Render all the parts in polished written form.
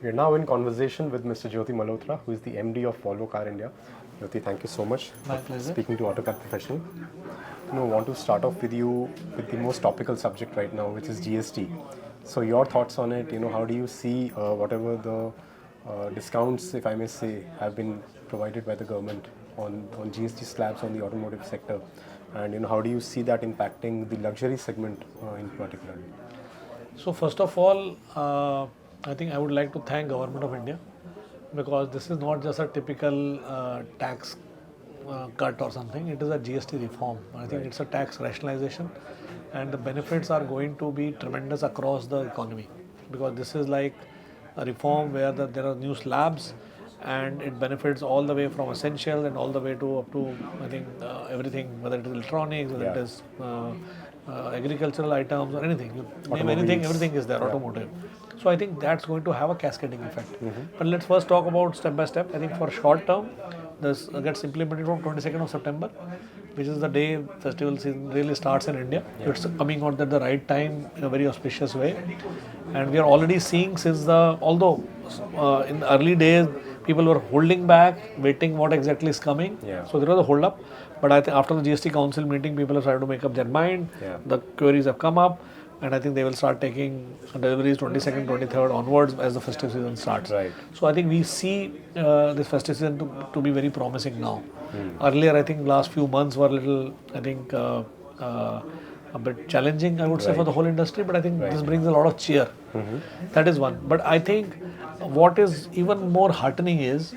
We're now in conversation with Mr. Jyoti Malhotra, who is the MD of Volvo Car India. Jyoti, thank you so much My for pleasure. speaking to Autocar Professional. I want to start off with you with the most topical subject right now, which is GST. So your thoughts on it, how do you see whatever the discounts, if I may say, have been provided by the government on GST slabs on the automotive sector? And how do you see that impacting the luxury segment in particular? So first of all, I think I would like to thank Government of India, because this is not just a typical tax cut or something. It is a GST reform. I think it's a tax rationalization, and the benefits are going to be tremendous across the economy, because this is like a reform where there are new slabs, and it benefits all the way from essentials and all the way to up to I think everything, whether it is electronics, whether it is agricultural items or anything. You name anything, everything is there. Automotive. So I think that's going to have a cascading effect. But let's first talk about step by step. I think for short term, this gets implemented from 22nd of September, which is the day festival season really starts in India. It's coming out at the right time in a very auspicious way, and we are already seeing since although in the early days people were holding back, waiting what exactly is coming. So there was a hold up. But I think after the GST Council meeting, people have started to make up their mind. The queries have come up, and I think they will start taking deliveries 22nd, 23rd onwards as the festive season starts. So I think we see this festive season to be very promising now. Earlier, I think last few months were a little, I think, a bit challenging, I would say, for the whole industry. But I think this brings a lot of cheer. That is one. But I think what is even more heartening is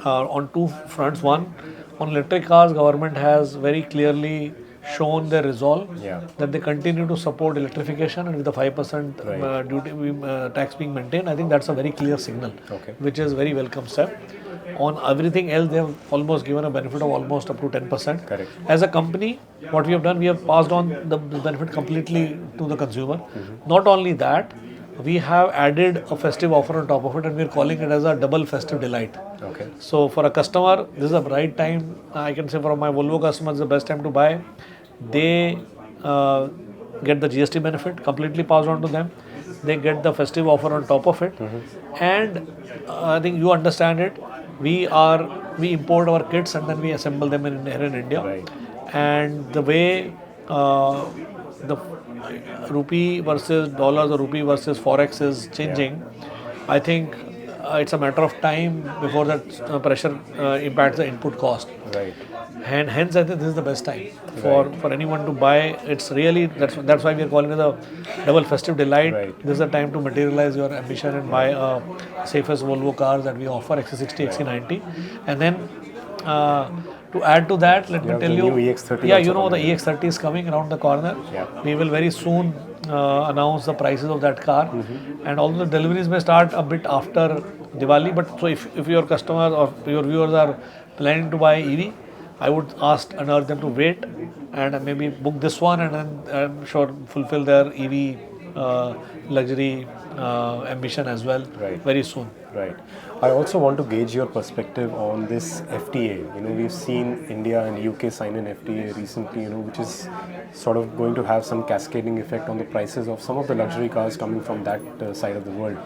on two fronts. One, on electric cars, government has very clearly shown their resolve that they continue to support electrification, and with the 5% duty tax being maintained, I think that's a very clear signal, which is very welcome step. On everything else, they have almost given a benefit of almost up to 10%. As a company, what we have done, we have passed on the benefit completely to the consumer. Not only that, we have added a festive offer on top of it, and we are calling it as a double festive delight. So for a customer, this is the right time. I can say for my Volvo customers, the best time to buy. They get the GST benefit completely passed on to them. They get the festive offer on top of it, and I think you understand it. We import our kits and then we assemble them here in India, and the way the rupee versus dollars or rupee versus forex is changing, I think it's a matter of time before that pressure impacts the input cost. And hence I think this is the best time for anyone to buy. It's really, that's why we are calling it a double festive delight. This is the time to materialize your ambition and buy safest Volvo cars that we offer, XC60, XC90. And then to add to that, let me tell you, EX30 the EX30 is coming around the corner. We will very soon announce the prices of that car, and although the deliveries may start a bit after Diwali, but so if your customers or your viewers are planning to buy EV, I would ask and urge them to wait and maybe book this one, and then I'm sure fulfill their EV luxury ambition as well very soon. I also want to gauge your perspective on this FTA. We've seen India and UK sign an FTA recently, which is sort of going to have some cascading effect on the prices of some of the luxury cars coming from that side of the world.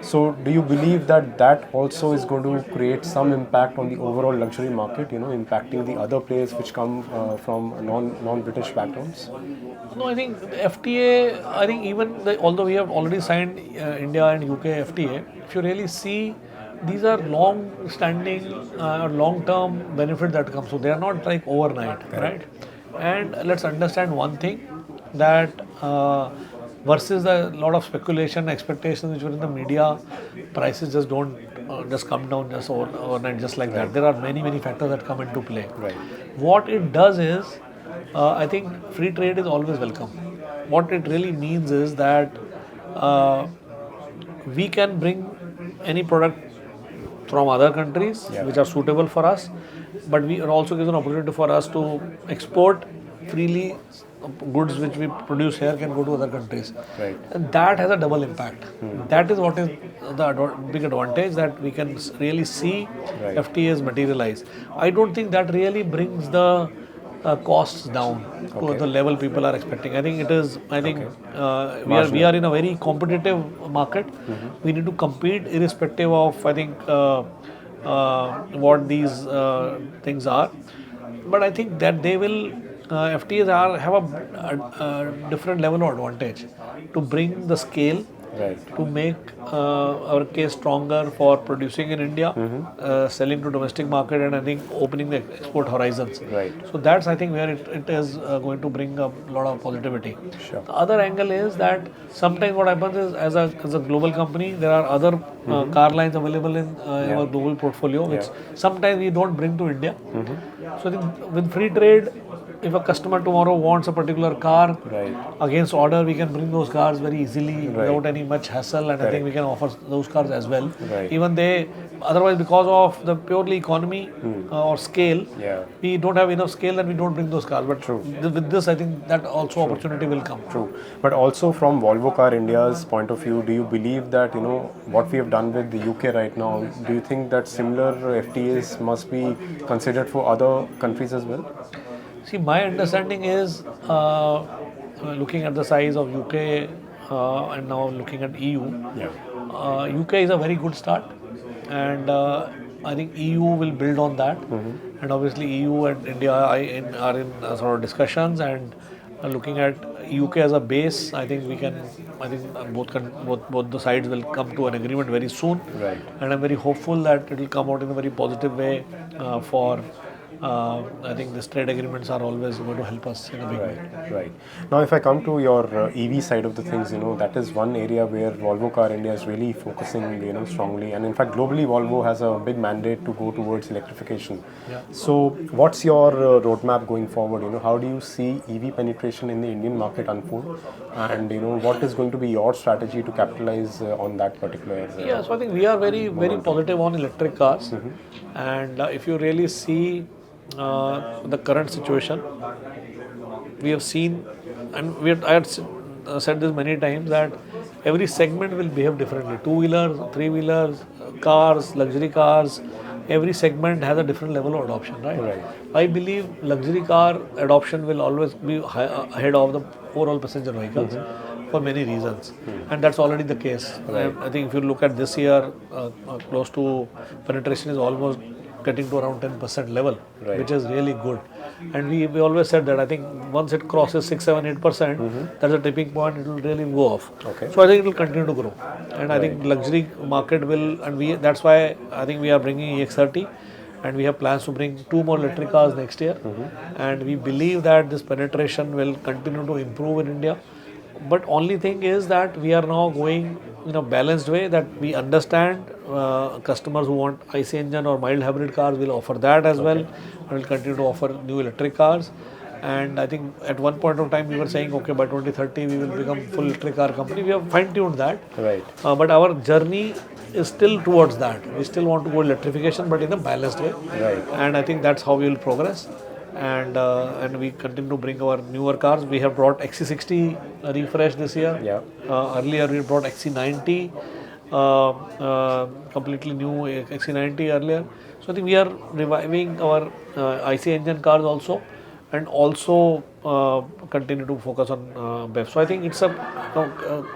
So do you believe that also is going to create some impact on the overall luxury market, impacting the other players which come from non-British backgrounds? No, I think the FTA, I think although we have already signed India and UK FTA, if you really see, these are long-standing or long-term benefits that come. So they are not like overnight, right? And let's understand one thing, that versus a lot of speculation, expectations which were in the media, prices just don't just come down just overnight, just like that. There are many factors that come into play. What it does is, I think free trade is always welcome. What it really means is that we can bring any product from other countries which are suitable for us, but we are also gives an opportunity for us to export freely. Goods which we produce here can go to other countries, and that has a double impact. That is what is the big advantage, that we can really see FTAs materialize. I don't think that really brings the costs down to the level people are expecting. I think it is. I think we are in a very competitive market. We need to compete irrespective of I think what these things are. But I think that they will FTAs have a different level of advantage to bring the scale Right. to make our case stronger for producing in India, selling to domestic market, and I think opening the export horizons. Right. So that's I think where it is going to bring a lot of positivity. Sure. The other angle is that sometimes what happens is as a global company, there are other car lines available in our global portfolio, which sometimes we don't bring to India. So I think with free trade, if a customer tomorrow wants a particular car, Right. against order, we can bring those cars very easily without any much hassle, and I think we can offer those cars as well. Right. Even they, otherwise, because of the purely economy or scale, Yeah. we don't have enough scale and we don't bring those cars. But with this, I think that also opportunity will come. True. But also from Volvo Car India's point of view, do you believe that, what we have done with the UK right now, do you think that similar FTAs must be considered for other countries as well? See, my understanding is looking at the size of UK and now looking at EU. UK is a very good start, and I think EU will build on that. And obviously, EU and India are in sort of discussions, and looking at UK as a base, I think we can. I think both the sides will come to an agreement very soon. Right. And I'm very hopeful that it will come out in a very positive way for. I think these trade agreements are always going to help us in a big way. Right. Now, if I come to your EV side of the things, that is one area where Volvo Car India is really focusing, strongly. And in fact, globally, Volvo has a big mandate to go towards electrification. Yeah. So, what's your roadmap going forward? How do you see EV penetration in the Indian market unfold? And, what is going to be your strategy to capitalize on that particular? Yeah, so I think we are very, very positive on electric cars. And if you really see the current situation, we have seen, and I had said this many times, that every segment will behave differently. Two-wheelers, three-wheelers, cars, luxury cars, every segment has a different level of adoption, right? I believe luxury car adoption will always be ahead of the overall passenger vehicles for many reasons, and that's already the case. I think if you look at this year, close to penetration is almost getting to around 10% level, which is really good. And we always said that I think once it crosses 6, 7, 8%, that's a tipping point, it will really go off. So I think it will continue to grow. And I think luxury market will, and that's why I think we are bringing EX30, and we have plans to bring 2 more electric cars next year. And we believe that this penetration will continue to improve in India. But only thing is that we are now going in a balanced way, that we understand customers who want IC engine or mild hybrid cars will offer that as well, and will continue to offer new electric cars. And I think at one point of time we were saying, okay, by 2030 we will become full electric car company. We have fine-tuned that. But our journey is still towards that. We still want to go electrification, but in a balanced way. And I think that's how we will progress. And we continue to bring our newer cars. We have brought XC60 refresh this year. Earlier we brought XC90, completely new XC90 earlier. So I think we are reviving our IC engine cars also, and also continue to focus on BEV. So I think it's a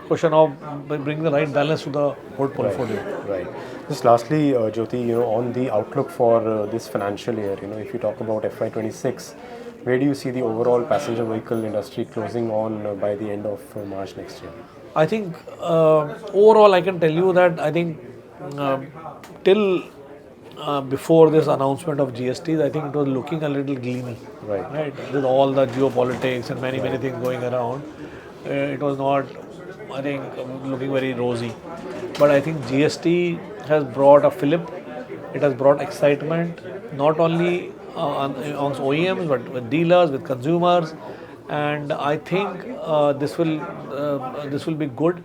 question of bringing the right balance to the whole portfolio. Right. Just lastly, Jyoti, on the outlook for this financial year, if you talk about FY26, where do you see the overall passenger vehicle industry closing on by the end of March next year? I think overall I can tell you that I think till before this announcement of GST, I think it was looking a little gloomy, right? With all the geopolitics and many things going around, it was not, I think, looking very rosy. But I think GST has brought a fillip. It has brought excitement, not only amongst OEMs, but with dealers, with consumers. And I think this will be good,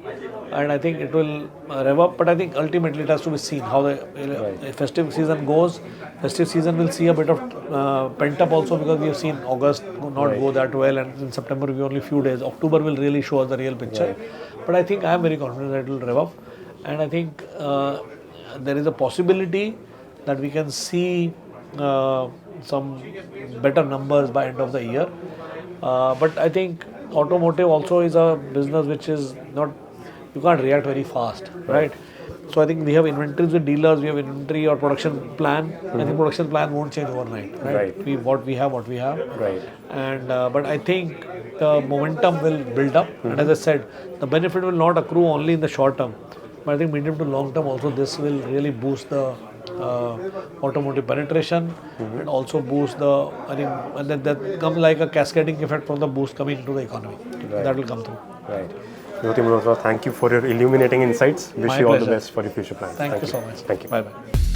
and I think it will rev up. But I think ultimately it has to be seen how the festive season goes. Festive season will see a bit of pent up also, because we have seen August not go that well, and in September we only few days. October will really show us the real picture. But I think I am very confident that it will rev up, and I think there is a possibility that we can see some better numbers by end of the year. But I think automotive also is a business which is not, you can't react very fast, right? So I think we have inventories with dealers, we have inventory or production plan. I think production plan won't change overnight, right? What we have. Right. And but I think the momentum will build up. And as I said, the benefit will not accrue only in the short term, but I think medium to long term also this will really boost the automotive penetration and also boost the, I think, and that comes like a cascading effect from the boost coming into the economy. That will come through. Right. Jyoti Malhotra, thank you for your illuminating insights. Wish My you all the pleasure. best for your future plans. Thank you so much. Thank you. Bye bye.